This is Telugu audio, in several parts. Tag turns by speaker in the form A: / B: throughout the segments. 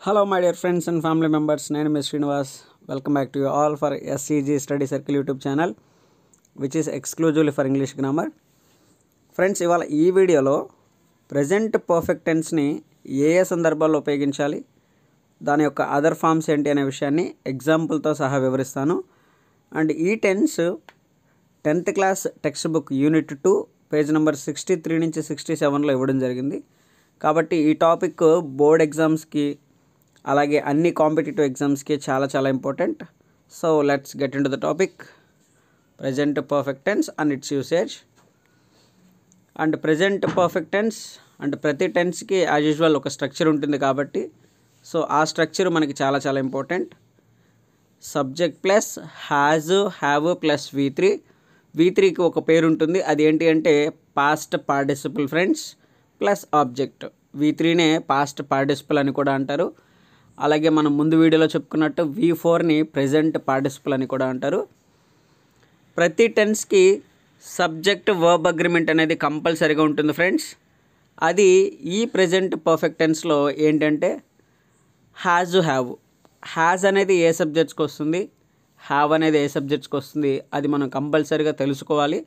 A: Hello, my dear friends and family members. Name is Srinivas. Welcome back to you all for SCG Study Circle YouTube channel, which is exclusively for English grammar. Friends, ఇవాళ ఈ వీడియోలో ప్రజెంట్ పర్ఫెక్ట్ టెన్స్ని ఏ సందర్భాల్లో ఉపయోగించాలి, దాని యొక్క అదర్ ఫార్మ్స్ ఏంటి అనే విషయాన్ని ఎగ్జాంపుల్తో సహా వివరిస్తాను. అండ్ ఈ tense 10th class text book unit 2 page number 63 నుంచి 67లో ఇవ్వడం జరిగింది. కాబట్టి ఈ టాపిక్ బోర్డ్ ఎగ్జామ్స్కి అలాగే అన్ని కాంపిటేటివ్ ఎగ్జామ్స్కి చాలా important. So let's get in to the topic, present perfect tense and its usage. And present perfect tense అంటే ప్రతి టెన్స్కి యాజ్ యూజువల్ ఒక స్ట్రక్చర్ ఉంటుంది కాబట్టి సో ఆ స్ట్రక్చర్ మనకి చాలా important. Subject plus has have plus V3కి ఒక పేరు ఉంటుంది. అది ఏంటి అంటే past participle friends plus object. V3నే పాస్ట్ పార్టిసిపుల్ అని కూడా అంటారు. అలాగే మనం ముందు వీడియోలో చెప్పుకున్నట్టు V4ని ప్రెజెంట్ పార్టిసిపుల్ అని కూడా అంటారు. ప్రతి టెన్స్కి సబ్జెక్ట్ వర్బ్ అగ్రిమెంట్ అనేది కంపల్సరీగా ఉంటుంది ఫ్రెండ్స్. అది ఈ ప్రెజెంట్ పర్ఫెక్ట్ టెన్స్లో ఏంటంటే హ్యాజ్ అనేది ఏ సబ్జెక్ట్స్కి వస్తుంది, హ్యావ్ అనేది ఏ సబ్జెక్ట్స్కి వస్తుంది, అది మనం కంపల్సరీగా తెలుసుకోవాలి.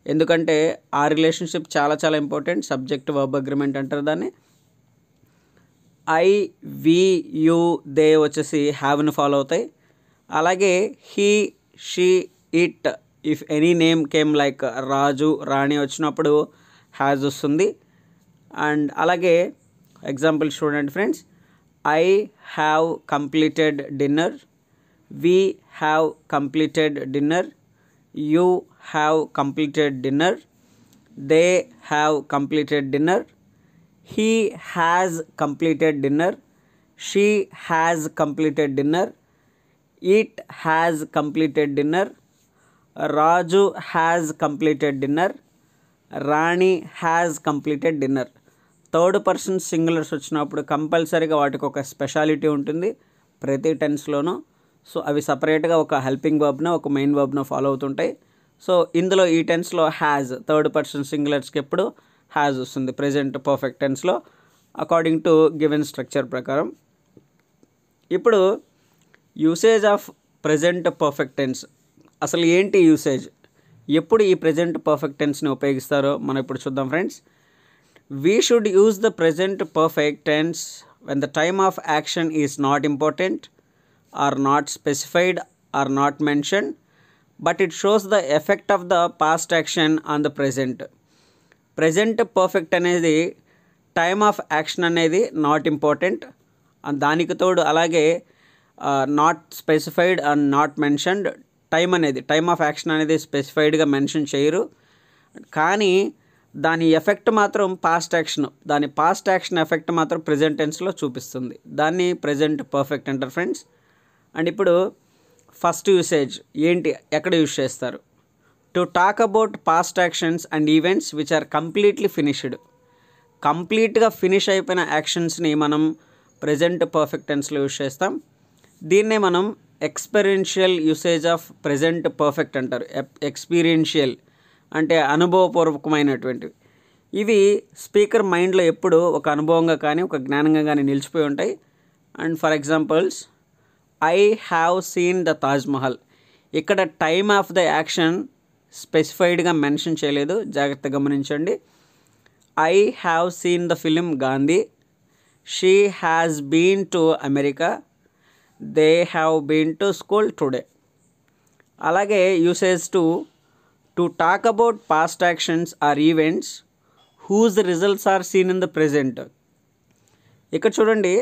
A: ఎందుకంటే ఆ రిలేషన్షిప్ చాలా ఇంపార్టెంట్. సబ్జెక్ట్ వర్బ్ అగ్రిమెంట్ అంటారు దాన్ని. ఐ, వి, యు, దే వచ్చేసి హ్యావ్ని ఫాలో అవుతాయి. అలాగే he, she, it, if any name came like Raju, Rani వచ్చినప్పుడు హ్యాజ్ వస్తుంది. అండ్ అలాగే ఎగ్జాంపుల్ చూడండి friends. I have completed dinner, we have completed dinner, you have completed dinner, they have completed dinner, he has completed dinner, she has completed dinner, it has completed dinner, Raju has completed dinner, Rani has completed dinner. Third person singulars వచ్చినప్పుడు కంపల్సరీగా వాటికి ఒక స్పెషాలిటీ ఉంటుంది ప్రతి టెన్స్లోనూ. సో అవి సపరేట్గా ఒక హెల్పింగ్ వర్బ్ను ఒక మెయిన్ వర్బ్ను ఫాలో అవుతుంటాయి. సో ఇందులో ఈ టెన్స్లో హ్యాజ్ థర్డ్ పర్సన్ సింగులర్స్కి ఎప్పుడు హ్యాజ్ వస్తుంది ప్రెజెంట్ పర్ఫెక్ట్ టెన్స్లో అకార్డింగ్ టు గివెన్ స్ట్రక్చర్ ప్రకారం. ఇప్పుడు usage of present perfect tense, అసలు ఏంటి యూసేజ్, ఎప్పుడు ఈ ప్రెజెంట్ పర్ఫెక్ట్ టెన్స్ని ఉపయోగిస్తారో మనం ఇప్పుడు చూద్దాం friends. We should use the present perfect tense when the time of action is not important or not specified or not mention but it shows the effect of the past action on the present. Present perfect అనేది టైమ్ ఆఫ్ యాక్షన్ అనేది నాట్ ఇంపార్టెంట్, దానికి తోడు అలాగే not specified and not mentioned. Time of action అనేది స్పెసిఫైడ్గా మెన్షన్ చేయరు, కానీ దాని ఎఫెక్ట్ మాత్రం పాస్ట్ యాక్షన్, దాని పాస్ట్ యాక్షన్ ఎఫెక్ట్ మాత్రం ప్రెజెంట్ టెన్స్లో చూపిస్తుంది. దాన్ని ప్రెజెంట్ పర్ఫెక్ట్ అంటారు ఫ్రెండ్స్. అండ్ ఇప్పుడు ఫస్ట్ యూసేజ్ ఏంటి, ఎక్కడ యూజ్ చేస్తారు? To talk about past actions and events which are completely finished. కంప్లీట్గా ఫినిష్ అయిపోయిన యాక్షన్స్ని మనం ప్రెజెంట్ పర్ఫెక్ట్ టెన్స్లో యూజ్ చేస్తాం. దీన్నే మనం experiential usage of present perfect అంటారు. ఎక్స్పీరియన్షియల్ అంటే అనుభవపూర్వకమైనటువంటివి. ఇవి స్పీకర్ మైండ్లో ఎప్పుడు ఒక అనుభవంగా కానీ ఒక జ్ఞానంగా కానీ నిలిచిపోయి ఉంటాయి. And for examples, I have seen the Taj Mahal. ఇక్కడ టైమ్ ఆఫ్ ద యాక్షన్ స్పెసిఫైడ్గా మెన్షన్ చేయలేదు, జాగ్రత్తగా గమనించండి. I have seen the film Gandhi, she has been to America, they have been to school today. అలాగే usage to talk about past actions or events whose results are seen in the present. ఇక్కడ చూడండి,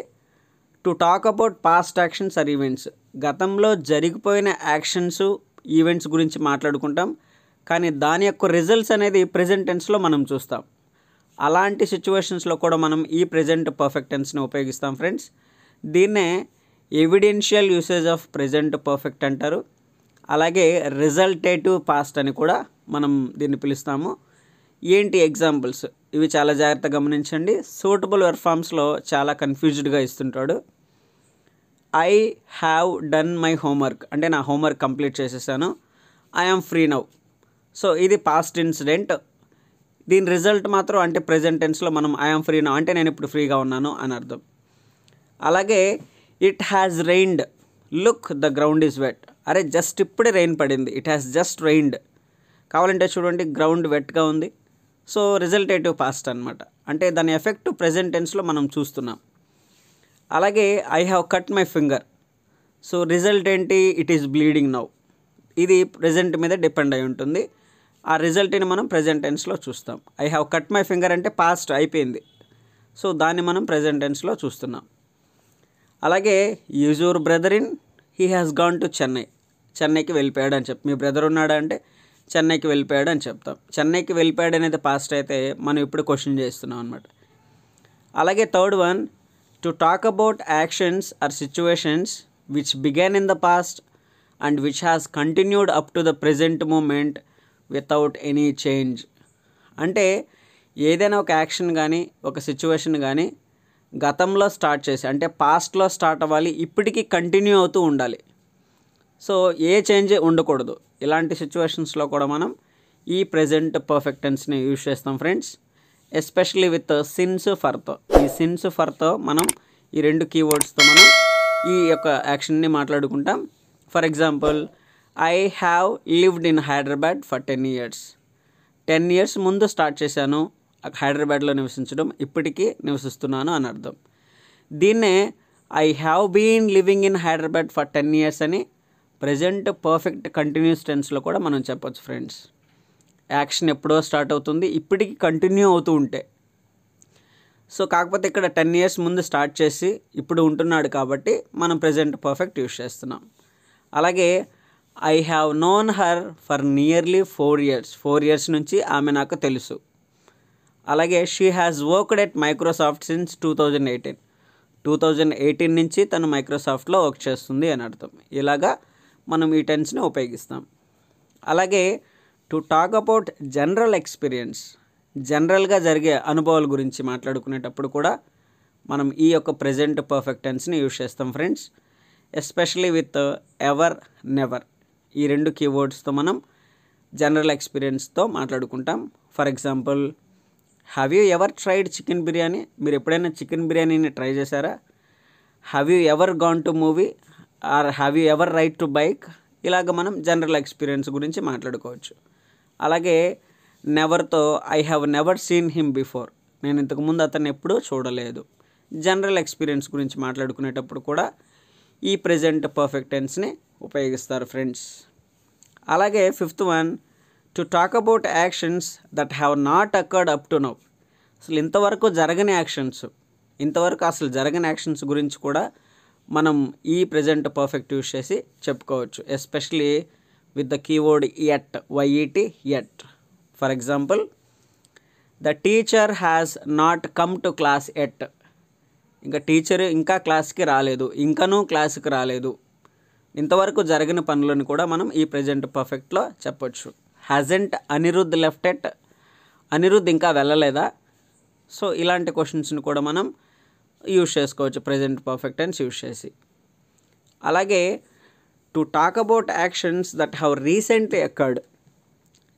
A: to talk about past actions or events, గతంలో జరిగిపోయిన యాక్షన్స్ ఈవెంట్స్ గురించి మాట్లాడుకుంటాం, కానీ దాని యొక్క రిజల్ట్స్ అనేది ప్రెజెంట్ టెన్స్లో మనం చూస్తాం. అలాంటి సిచ్యువేషన్స్లో కూడా మనం ఈ ప్రెజెంట్ పర్ఫెక్ట్ టెన్స్ని ఉపయోగిస్తాం ఫ్రెండ్స్. దీన్నే evidential usage of present perfect అంటారు. అలాగే రిజల్టేటివ్ పాస్ట్ అని కూడా మనం దీన్ని పిలుస్తాము. ఏంటి ఎగ్జాంపుల్స్, ఇవి చాలా జాగ్రత్తగా గమనించండి. సూటబుల్ వర్బ్ ఫామ్స్లో చాలా కన్ఫ్యూజ్డ్గా ఇస్తుంటాడు. I have done my homework అంటే నా హోంవర్క్ కంప్లీట్ చేసేసాను. I am free now. So ఇది పాస్ట్ ఇన్సిడెంట్. దీని రిజల్ట్ మాత్రం అంటే ప్రెజెంట్ టెన్స్లో మనం ఐ ఆమ్ ఫ్రీ నౌ అంటే నేను ఇప్పుడు ఫ్రీగా ఉన్నాను అని అర్థం. అలాగే it has rained, look the ground is wet. అరే జస్ట్ ఇప్పుడే రెయిన్ పడింది, ఇట్ హ్యాస్ జస్ట్ రెయిన్డ్. కావాలంటే చూడండి గ్రౌండ్ వెట్గా ఉంది. సో రిజల్టేటివ్ పాస్ట్ అనమాట, అంటే దాని ఎఫెక్ట్ ప్రెజెంట్ టెన్స్లో మనం చూస్తున్నాం. అలాగే I have cut my finger. So result ఏంటి, ఇట్ ఈస్ బ్లీడింగ్ నౌ. ఇది ప్రెజెంట్ మీద డిపెండ్ అయి ఉంటుంది. ఆ రిజల్ట్ని మనం ప్రెజెంట్ టెన్స్లో చూస్తాం. I have cut my finger అంటే పాస్ట్ అయిపోయింది, సో దాన్ని మనం ప్రెజెంట్ టెన్స్లో చూస్తున్నాం. అలాగే use your brother in, he has gone to Chennai. చెన్నైకి వెళ్ళిపోయాడు అని చెప్పి, మీ బ్రదర్ ఉన్నాడా అంటే చెన్నైకి వెళ్ళిపోయాడు అని చెప్తాం. చెన్నైకి వెళ్ళిపోయాడు అనేది పాస్ట్ అయితే మనం ఇప్పుడు క్వశ్చన్ చేస్తున్నాం అనమాట. అలాగే third one, to talk about actions or situations which began in the past and which has continued up to the present moment without any change. అంటే ఏదైనా ఒక యాక్షన్ కానీ ఒక సిచ్యువేషన్ కానీ గతంలో స్టార్ట్ చేసి, అంటే పాస్ట్లో స్టార్ట్ అవ్వాలి, ఇప్పటికీ కంటిన్యూ అవుతూ ఉండాలి. సో ఏ చేంజ్ ఉండకూడదు. ఇలాంటి సిచ్యువేషన్స్లో కూడా మనం ఈ ప్రెజెంట్ పర్ఫెక్ట్ టెన్స్ని యూజ్ చేస్తాం ఫ్రెండ్స్, ఎస్పెషల్లీ విత్ సిన్స్ ఫర్తో. ఈ సిన్స్ ఫర్తో మనం ఈ రెండు కీవర్డ్స్తో మనం ఈ యొక్క యాక్షన్ని మాట్లాడుకుంటాం. For example, I have lived in Hyderabad for 10 years. 10 years ముందు స్టార్ట్ చేశాను హైదరాబాద్లో నివసించడం, ఇప్పటికీ నివసిస్తున్నాను అని అర్థం. దీన్నే I have been living in Hyderabad for 10 years అని ప్రెజెంట్ పర్ఫెక్ట్ కంటిన్యూస్ టెన్స్లో కూడా మనం చెప్పొచ్చు ఫ్రెండ్స్. యాక్షన్ ఎప్పుడో స్టార్ట్ అవుతుంది, ఇప్పటికీ కంటిన్యూ అవుతూ ఉంటే. సో కాకపోతే ఇక్కడ 10 years ముందు స్టార్ట్ చేసి ఇప్పుడు ఉంటున్నాడు కాబట్టి మనం ప్రెజెంట్ పర్ఫెక్ట్ యూజ్ చేస్తున్నాం. అలాగే I have known her for nearly 4 years. 4 years నుంచి ఆమె నాకు తెలుసు. అలాగే she has worked at Microsoft since 2018. 2018 నుంచి తను మైక్రోసాఫ్ట్లో వర్క్ చేస్తుంది అని అర్థం. ఇలాగా మనం ఈ టెన్స్ని ఉపయోగిస్తాం. అలాగే to talk about general experience, జనరల్గా జరిగే అనుభవాల గురించి మాట్లాడుకునేటప్పుడు కూడా మనం ఈ యొక్క ప్రెజెంట్ పర్ఫెక్ట్ టెన్స్ని యూజ్ చేస్తాం friends, especially with ever, never. ఈ రెండు కీవర్డ్స్తో మనం జనరల్ ఎక్స్పీరియన్స్తో మాట్లాడుకుంటాం. ఫర్ ఎగ్జాంపుల్, have you ever tried chicken biryani? మీరు ఎప్పుడైనా చికెన్ బిర్యానీని ట్రై చేశారా? Have you ever gone to movie or have you ever ride to bike? ఇలాగ మనం జనరల్ ఎక్స్పీరియన్స్ గురించి మాట్లాడుకోవచ్చు. అలాగే నెవర్తో I have never seen him before. నేను ఇంతకుముందు అతన్ని ఎప్పుడూ చూడలేదు. జనరల్ ఎక్స్పీరియన్స్ గురించి మాట్లాడుకునేటప్పుడు కూడా ఈ ప్రెజెంట్ పర్ఫెక్ట్ టెన్స్ని ఉపయోగిస్తారు ఫ్రెండ్స్. అలాగే fifth one, to talk about actions that have not occurred up to now. అసలు ఇంతవరకు జరగని యాక్షన్స్, ఇంతవరకు అసలు జరగని యాక్షన్స్ గురించి కూడా మనం ఈ ప్రెజెంట్ పర్ఫెక్ట్ యూజ్ చేసి చెప్పుకోవచ్చు, especially with the keyword yet, Y E T, yet. For example, the teacher has not come to class yet. ఇంకా టీచర్ ఇంకా క్లాస్కి రాలేదు, ఇంకనూ క్లాస్కి రాలేదు. ఇంతవరకు జరిగిన పనులను కూడా మనం ఈ ప్రెజెంట్ పర్ఫెక్ట్లో చెప్పొచ్చు. Hasn't Anirudh left at, Anirudh ఇంకా వెళ్ళలేదా? సో ఇలాంటి క్వశ్చన్స్ని కూడా మనం యూజ్ చేసుకోవచ్చు ప్రెజెంట్ పర్ఫెక్ట్ టెన్స్ యూజ్ చేసి. అలాగే to talk about actions that have recently occurred,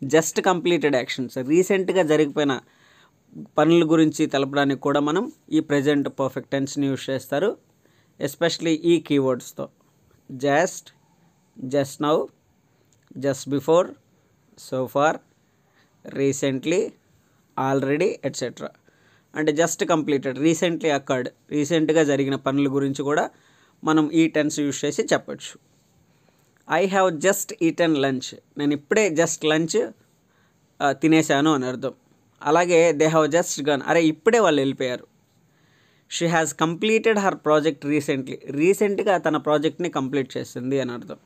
A: just completed actions, రీసెంట్గా జరిగిపోయిన పనుల గురించి తెలపడానికి కూడా మనం ఈ ప్రెజెంట్ పర్ఫెక్ట్ టెన్స్ని యూజ్ చేస్తారు, ఎస్పెషలీ ఈ కీవర్డ్స్తో. Just, just now, just before, so far, recently, already, etcetera. అంటే జస్ట్ కంప్లీటెడ్, రీసెంట్లీ అకర్డ్, రీసెంట్గా జరిగిన పనుల గురించి కూడా మనం ఈ టెన్స్ యూజ్ చేసి చెప్పచ్చు. I have just eaten lunch, నేను ఇప్పుడే జస్ట్ లంచ్ తినేశాను అని అర్థం. అలాగే దే హ్యావ్ జస్ట్ గన్, అరే ఇప్పుడే వాళ్ళు వెళ్ళిపోయారు. She has completed her project recently, రీసెంట్గా తన ప్రాజెక్ట్ని కంప్లీట్ చేసింది అని అర్థం.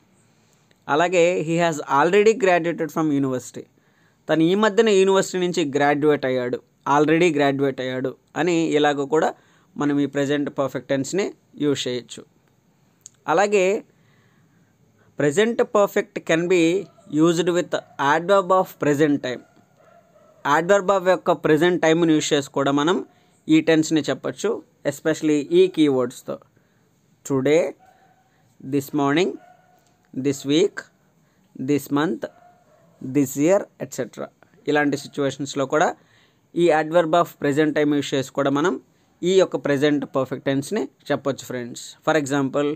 A: అలాగే he has already graduated from university, తను ఈ మధ్యన యూనివర్సిటీ నుంచి గ్రాడ్యుయేట్ అయ్యాడు, ఆల్రెడీ గ్రాడ్యుయేట్ అయ్యాడు అని ఇలాగ కూడా మనం ఈ ప్రెజెంట్ పర్ఫెక్ట్ టెన్స్ని యూజ్ చేయొచ్చు. అలాగే present perfect can be used with adverb of present time. Adverb of యొక్క ప్రెజెంట్ టైంని యూజ్ చేసి కూడా మనం ఈ టెన్స్ని చెప్పచ్చు, ఎస్పెషలీ ఈ కీవర్డ్స్తో. Today, this morning, this week, this month, this year, etcetera. ఇలాంటి సిచ్యువేషన్స్లో కూడా ఈ adverb of present time use చేసి కూడా మనం ఈ యొక్క ప్రెజెంట్ పర్ఫెక్ట్ టెన్స్ని చెప్పొచ్చు friends. For example,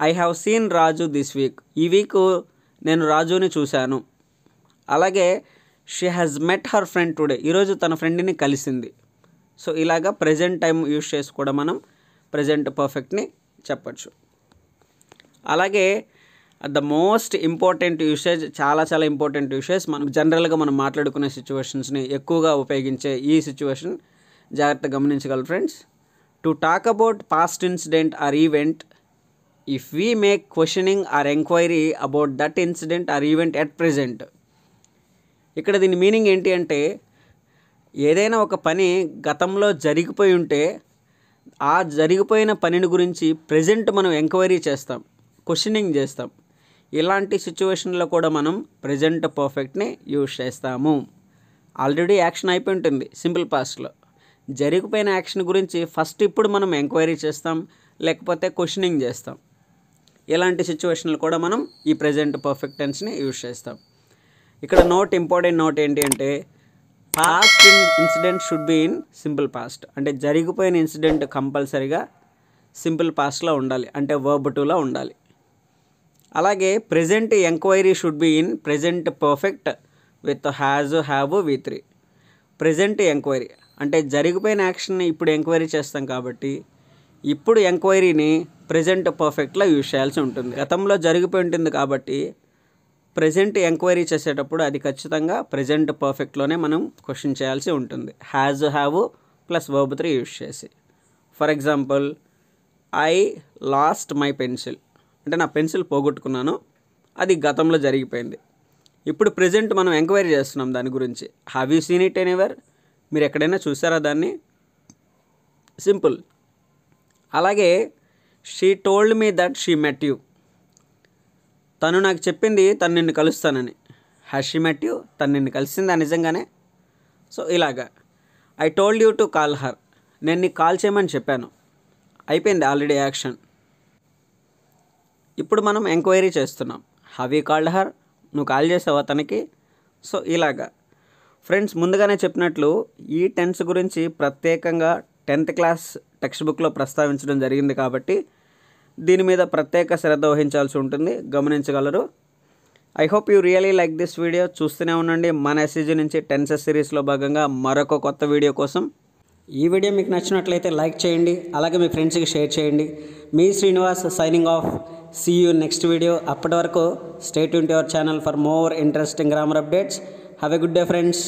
A: I have seen Raju this week. ఈ వీక్ నేను రాజుని చూశాను. అలాగే she has met her friend today. ఈరోజు తన ఫ్రెండ్ని కలిసింది. సో ఇలాగా ప్రెజెంట్ టైం యూస్ చేసి కూడా మనం ప్రెజెంట్ పర్ఫెక్ట్ని చెప్పచ్చు. అలాగే ద మోస్ట్ ఇంపార్టెంట్ యూసేజ్, చాలా ఇంపార్టెంట్ యూసేజ్, మనం జనరల్గా మనం మాట్లాడుకునే సిచ్యువేషన్స్ని ఎక్కువగా ఉపయోగించే ఈ సిచ్యువేషన్ జాగ్రత్తగా గమనించగలరు friends. To talk about past incident or event if we make questioning or enquiry about that incident or event at present. ఇక్కడ దీని మీనింగ్ ఏంటి అంటే, ఏదైనా ఒక పని గతంలో జరిగిపోయి ఉంటే ఆ జరిగిపోయిన పనిని గురించి ప్రెజెంట్ మనం ఎంక్వైరీ చేస్తాం, క్వశ్చనింగ్ చేస్తాం. ఇలాంటి సిచ్యువేషన్లో కూడా మనం ప్రెజెంట్ పర్ఫెక్ట్ని యూజ్ చేస్తాము. ఆల్రెడీ యాక్షన్ అయిపోయి ఉంటుంది సింపుల్ పాస్ట్లో. జరిగిపోయిన యాక్షన్ గురించి ఫస్ట్ ఇప్పుడు మనం ఎంక్వైరీ చేస్తాం, లేకపోతే క్వశ్చనింగ్ చేస్తాం. ఇలాంటి సిచ్యువేషన్లు కూడా మనం ఈ ప్రెజెంట్ పర్ఫెక్ట్ టెన్స్ని యూజ్ చేస్తాం. ఇక్కడ ఇంపార్టెంట్ నోట్ ఏంటి అంటే, past incident should be in simple past. అంటే జరిగిపోయిన ఇన్సిడెంట్ కంపల్సరీగా సింపుల్ పాస్ట్లో ఉండాలి, అంటే వర్బ్ టూలో ఉండాలి. అలాగే present enquiry should be in present perfect with has, have, V3. Present enquiry అంటే జరిగిపోయిన యాక్షన్ని ఇప్పుడు ఎంక్వైరీ చేస్తాం కాబట్టి ఇప్పుడు ఎంక్వైరీని ప్రెజెంట్ పర్ఫెక్ట్లో యూజ్ చేయాల్సి ఉంటుంది. గతంలో జరిగిపోయి ఉంటుంది కాబట్టి ప్రెజెంట్ ఎంక్వైరీ చేసేటప్పుడు అది ఖచ్చితంగా ప్రెజెంట్ పర్ఫెక్ట్లోనే మనం క్వశ్చన్ చేయాల్సి ఉంటుంది, has, have plus verb 3 use చేసి. For example, I lost my pencil అంటే నా పెన్సిల్ పోగొట్టుకున్నాను, అది గతంలో జరిగిపోయింది. ఇప్పుడు ప్రెజెంట్ మనం ఎంక్వైరీ చేస్తున్నాం దాని గురించి. Have you seen it anywhere? మీరు ఎక్కడైనా చూసారా దాన్ని? సింపుల్. అలాగే she told me that she met you. తను నాకు చెప్పింది తను నిన్ను కలుస్తానని. Has she met you? తను నిన్ను కలిసిందా నిజంగానే? సో ఇలాగా. I told you to call her. నేను నీకు కాల్ చేయమని చెప్పాను. అయిపోయింది ఆల్రెడీ యాక్షన్. ఇప్పుడు మనం ఎంక్వైరీ చేస్తున్నాం. Have you called her? నువ్వు కాల్ చేసావా తనకి? సో ఇలాగా ఫ్రెండ్స్, ముందుగానే చెప్పినట్లు ఈ టెన్స్ గురించి ప్రత్యేకంగా 10th క్లాస్ టెక్స్ట్ బుక్లో ప్రస్తావించడం జరిగింది కాబట్టి దీని మీద ప్రత్యేక శ్రద్ధ వహించాల్సి ఉంటుంది, గమనించగలరు. I hope you really like this video. చూస్తూనే ఉండండి మన ఎస్సీజీ నుంచి టెన్సెస్ సిరీస్లో భాగంగా మరొక కొత్త వీడియో కోసం. ఈ వీడియో మీకు నచ్చినట్లయితే లైక్ చేయండి, అలాగే మీ ఫ్రెండ్స్కి షేర్ చేయండి. మీ Srinivas signing off. See you next video. అప్పటి వరకు stay tuned to your channel for more interesting grammar updates. Have a good day friends.